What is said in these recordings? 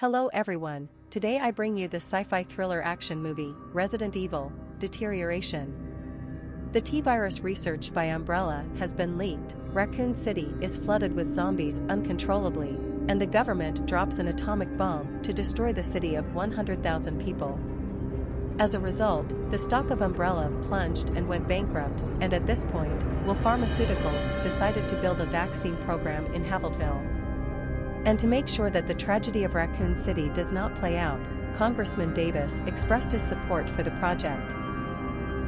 Hello everyone, today I bring you the sci-fi thriller action movie, Resident Evil Degeneration. The T-virus researched by Umbrella has been leaked, Raccoon City is flooded with zombies uncontrollably, and the government drops an atomic bomb to destroy the city of 100,000 people. As a result, the stock of Umbrella plunged and went bankrupt, and at this point, Will Pharmaceuticals decided to build a vaccine program in Haveldville. And to make sure that the tragedy of Raccoon City does not play out, Congressman Davis expressed his support for the project.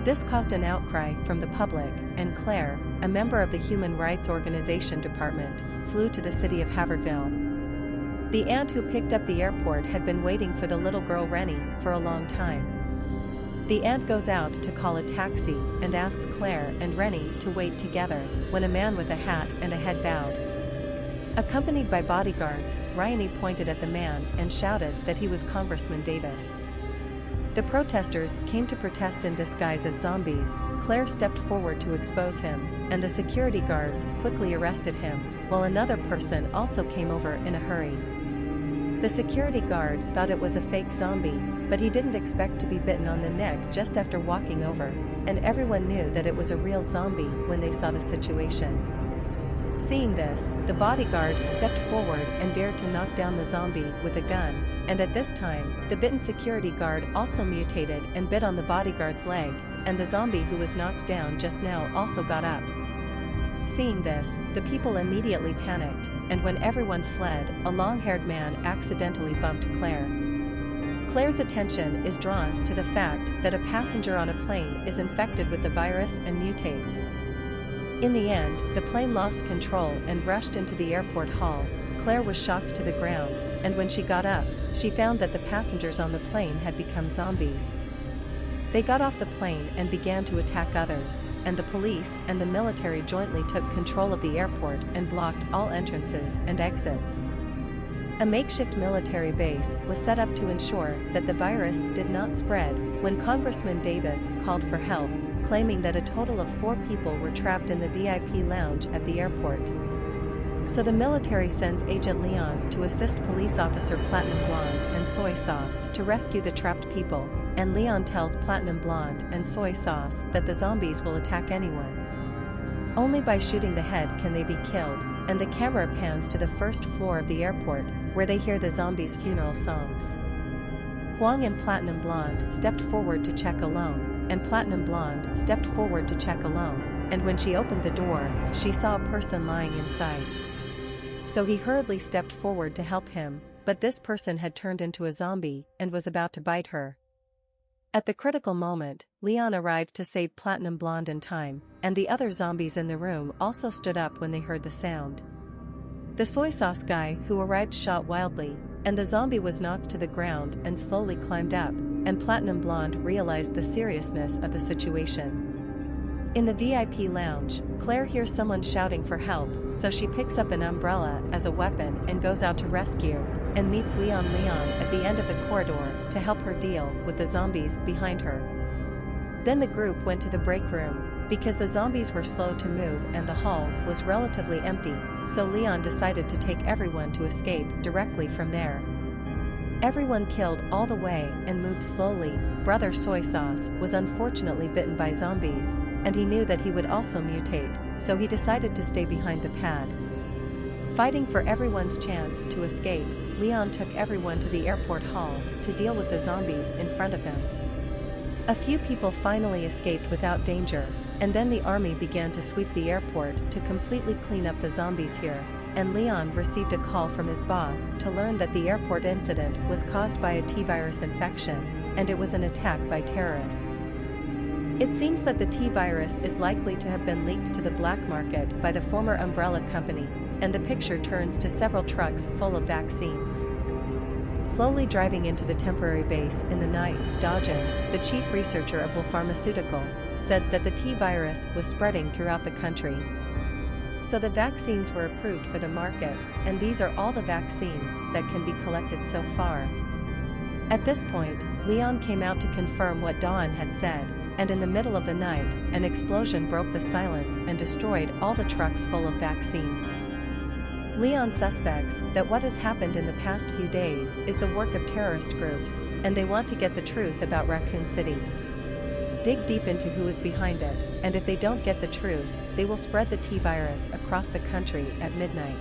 This caused an outcry from the public, and Claire, a member of the Human Rights Organization department, flew to the city of Haveldville. The aunt who picked up the airport had been waiting for the little girl Rennie for a long time. The aunt goes out to call a taxi and asks Claire and Rennie to wait together when a man with a hat and a head bowed. Accompanied by bodyguards, Rennie pointed at the man and shouted that he was Congressman Davis. The protesters came to protest in disguise as zombies. Claire stepped forward to expose him, and the security guards quickly arrested him, while another person also came over in a hurry. The security guard thought it was a fake zombie, but he didn't expect to be bitten on the neck just after walking over, and everyone knew that it was a real zombie when they saw the situation. Seeing this, the bodyguard stepped forward and dared to knock down the zombie with a gun, and at this time, the bitten security guard also mutated and bit on the bodyguard's leg, and the zombie who was knocked down just now also got up. Seeing this, the people immediately panicked, and when everyone fled, a long-haired man accidentally bumped Claire. Claire's attention is drawn to the fact that a passenger on a plane is infected with the virus and mutates. In the end, the plane lost control and rushed into the airport hall. Claire was shocked to the ground, and when she got up, she found that the passengers on the plane had become zombies. They got off the plane and began to attack others, and the police and the military jointly took control of the airport and blocked all entrances and exits. A makeshift military base was set up to ensure that the virus did not spread when Congressman Davis called for help, claiming that a total of 4 people were trapped in the VIP lounge at the airport. So the military sends Agent Leon to assist police officer Platinum Blonde and Soy Sauce to rescue the trapped people, and Leon tells Platinum Blonde and Soy Sauce that the zombies will attack anyone. Only by shooting the head can they be killed, and the camera pans to the first floor of the airport, where they hear the zombies' funeral songs. Huang and Platinum Blonde stepped forward to check alone, and Platinum Blonde stepped forward to check alone, and when she opened the door, she saw a person lying inside. So he hurriedly stepped forward to help him, but this person had turned into a zombie and was about to bite her. At the critical moment, Leon arrived to save Platinum Blonde in time, and the other zombies in the room also stood up when they heard the sound. The soy sauce guy who arrived shot wildly, and the zombie was knocked to the ground and slowly climbed up, and Platinum Blonde realized the seriousness of the situation. In the VIP lounge, Claire hears someone shouting for help, so she picks up an umbrella as a weapon and goes out to rescue, and meets Leon at the end of the corridor to help her deal with the zombies behind her. Then the group went to the break room, because the zombies were slow to move and the hall was relatively empty, so Leon decided to take everyone to escape directly from there. Everyone killed all the way and moved slowly. Brother Soy Sauce was unfortunately bitten by zombies, and he knew that he would also mutate, so he decided to stay behind the pad. Fighting for everyone's chance to escape, Leon took everyone to the airport hall to deal with the zombies in front of him. A few people finally escaped without danger, and then the army began to sweep the airport to completely clean up the zombies here, and Leon received a call from his boss to learn that the airport incident was caused by a T-virus infection, and it was an attack by terrorists. It seems that the T-virus is likely to have been leaked to the black market by the former Umbrella company, and the picture turns to several trucks full of vaccines. Slowly driving into the temporary base in the night, Dojin, the chief researcher of Will Pharmaceutical, said that the T-virus was spreading throughout the country. So the vaccines were approved for the market, and these are all the vaccines that can be collected so far. At this point, Leon came out to confirm what Dawn had said, and in the middle of the night, an explosion broke the silence and destroyed all the trucks full of vaccines. Leon suspects that what has happened in the past few days is the work of terrorist groups, and they want to get the truth about Raccoon City. Dig deep into who is behind it, and if they don't get the truth, they will spread the T-virus across the country at midnight.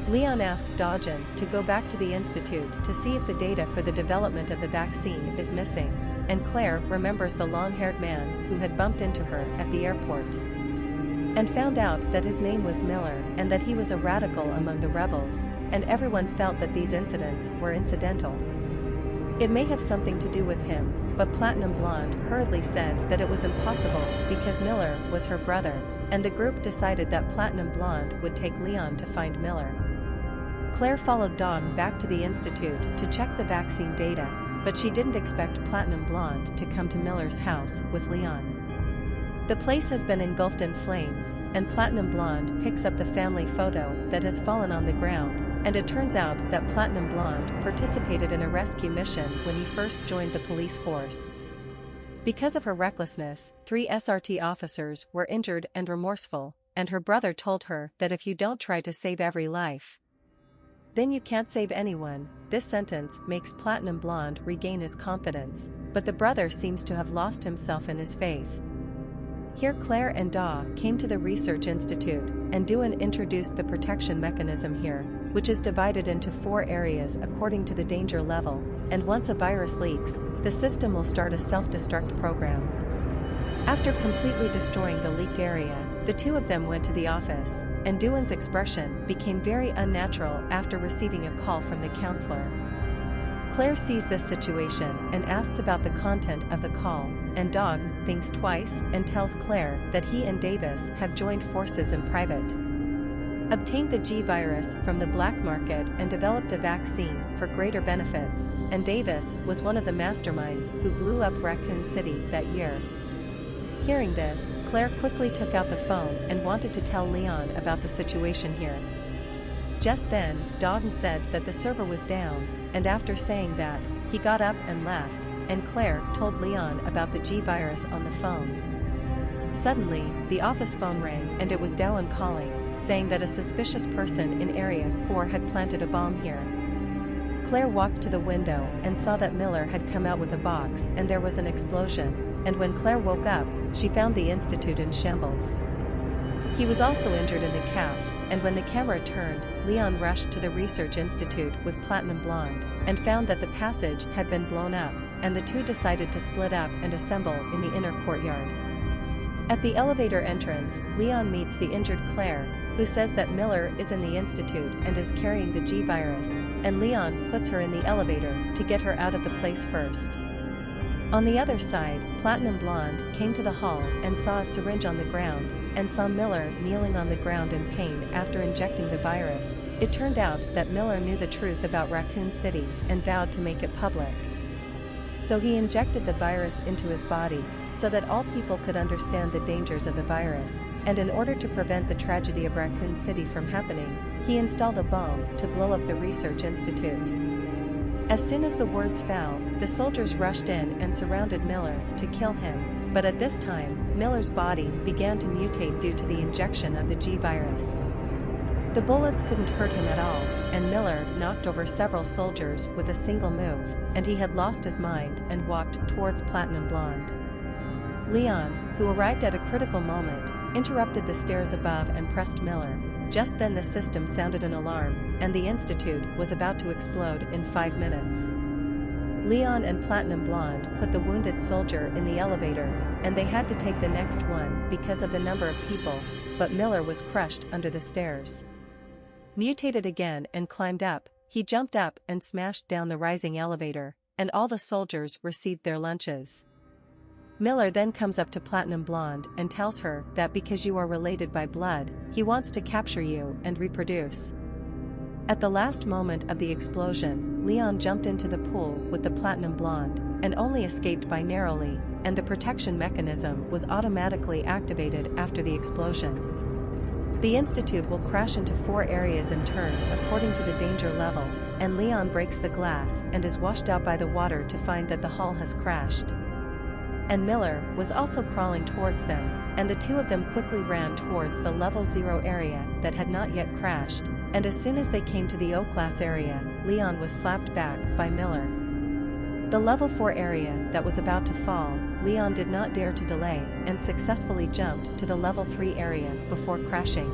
Leon asks Dojin to go back to the institute to see if the data for the development of the vaccine is missing, and Claire remembers the long-haired man who had bumped into her at the airport and found out that his name was Miller and that he was a radical among the rebels, and everyone felt that these incidents were incidental. It may have something to do with him, but Platinum Blonde hurriedly said that it was impossible because Miller was her brother, and the group decided that Platinum Blonde would take Leon to find Miller. Claire followed Dawn back to the institute to check the vaccine data, but she didn't expect Platinum Blonde to come to Miller's house with Leon. The place has been engulfed in flames, and Platinum Blonde picks up the family photo that has fallen on the ground, and it turns out that Platinum Blonde participated in a rescue mission when he first joined the police force. Because of her recklessness, 3 SRT officers were injured and remorseful, and her brother told her that if you don't try to save every life, then you can't save anyone. This sentence makes Platinum Blonde regain his confidence, but the brother seems to have lost himself in his faith. Here Claire and Daw came to the research institute, and Duan introduced the protection mechanism here, which is divided into 4 areas according to the danger level, and once a virus leaks, the system will start a self-destruct program. After completely destroying the leaked area, the two of them went to the office, and Duan's expression became very unnatural after receiving a call from the counselor. Claire sees this situation and asks about the content of the call, and Dog thinks twice and tells Claire that he and Davis have joined forces in private, obtained the G virus from the black market and developed a vaccine for greater benefits, and Davis was one of the masterminds who blew up Raccoon City that year. Hearing this, Claire quickly took out the phone and wanted to tell Leon about the situation here. Just then, Dog said that the server was down, and after saying that, he got up and left, and Claire told Leon about the G virus on the phone. Suddenly, the office phone rang and it was Dowan calling, saying that a suspicious person in Area 4 had planted a bomb here. Claire walked to the window and saw that Miller had come out with a box and there was an explosion, and when Claire woke up, she found the institute in shambles. He was also injured in the calf, and when the camera turned, Leon rushed to the research institute with Platinum Blonde, and found that the passage had been blown up, and the two decided to split up and assemble in the inner courtyard. At the elevator entrance, Leon meets the injured Claire, who says that Miller is in the institute and is carrying the G virus, and Leon puts her in the elevator to get her out of the place first. On the other side, Platinum Blonde came to the hall and saw a syringe on the ground, and saw Miller kneeling on the ground in pain after injecting the virus. It turned out that Miller knew the truth about Raccoon City and vowed to make it public. So he injected the virus into his body, so that all people could understand the dangers of the virus, and in order to prevent the tragedy of Raccoon City from happening, he installed a bomb to blow up the research institute. As soon as the words fell, the soldiers rushed in and surrounded Miller to kill him, but at this time, Miller's body began to mutate due to the injection of the G virus. The bullets couldn't hurt him at all, and Miller knocked over several soldiers with a single move, and he had lost his mind and walked towards Platinum Blonde. Leon, who arrived at a critical moment, interrupted the stairs above and pressed Miller. Just then the system sounded an alarm, and the institute was about to explode in 5 minutes. Leon and Platinum Blonde put the wounded soldier in the elevator, and they had to take the next one because of the number of people, but Miller was crushed under the stairs. Mutated again and climbed up, he jumped up and smashed down the rising elevator, and all the soldiers received their lunches. Miller then comes up to Platinum Blonde and tells her that because you are related by blood, he wants to capture you and reproduce. At the last moment of the explosion, Leon jumped into the pool with the Platinum Blonde, and only escaped by narrowly, and the protection mechanism was automatically activated after the explosion. The institute will crash into 4 areas in turn according to the danger level, and Leon breaks the glass and is washed out by the water to find that the hull has crashed. And Miller was also crawling towards them, and the two of them quickly ran towards the level 0 area that had not yet crashed, and as soon as they came to the O-class area, Leon was slapped back by Miller. The level 4 area that was about to fall, Leon did not dare to delay and successfully jumped to the level 3 area before crashing.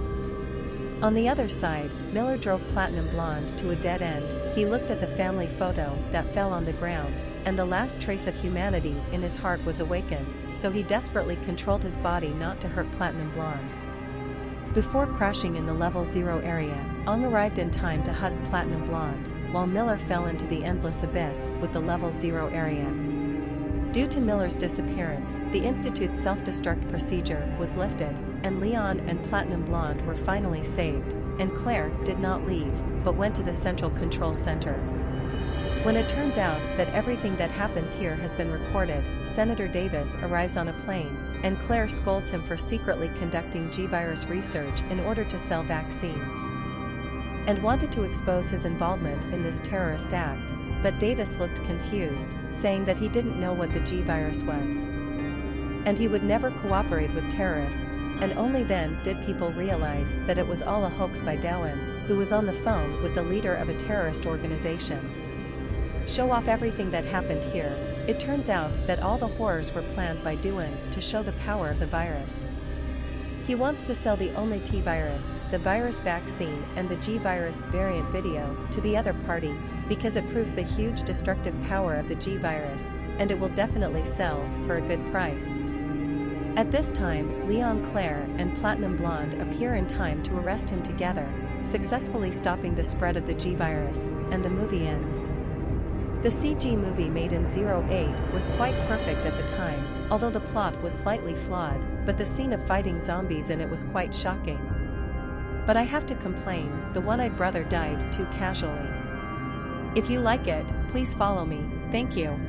On the other side, Miller drove Platinum Blonde to a dead end. He looked at the family photo that fell on the ground, and the last trace of humanity in his heart was awakened, so he desperately controlled his body not to hurt Platinum Blonde. Before crashing in the level 0 area, Ong arrived in time to hug Platinum Blonde, while Miller fell into the endless abyss with the level 0 area. Due to Miller's disappearance, the Institute's self-destruct procedure was lifted, and Leon and Platinum Blonde were finally saved, and Claire did not leave, but went to the Central Control Center. When it turns out that everything that happens here has been recorded, Senator Davis arrives on a plane, and Claire scolds him for secretly conducting G-virus research in order to sell vaccines, and wanted to expose his involvement in this terrorist act, but Davis looked confused, saying that he didn't know what the G-virus was, and he would never cooperate with terrorists, and only then did people realize that it was all a hoax by Dowen, who was on the phone with the leader of a terrorist organization. Show off everything that happened here. It turns out that all the horrors were planned by Dowen to show the power of the virus. He wants to sell the only T-virus, the virus vaccine and the G-virus variant video to the other party, because it proves the huge destructive power of the G-virus, and it will definitely sell for a good price. At this time, Leon, Claire, and Platinum Blonde appear in time to arrest him together, successfully stopping the spread of the G-virus, and the movie ends. The CG movie made in 08 was quite perfect at the time, although the plot was slightly flawed, but the scene of fighting zombies in it was quite shocking. But I have to complain, the one-eyed brother died too casually. If you like it, please follow me, thank you.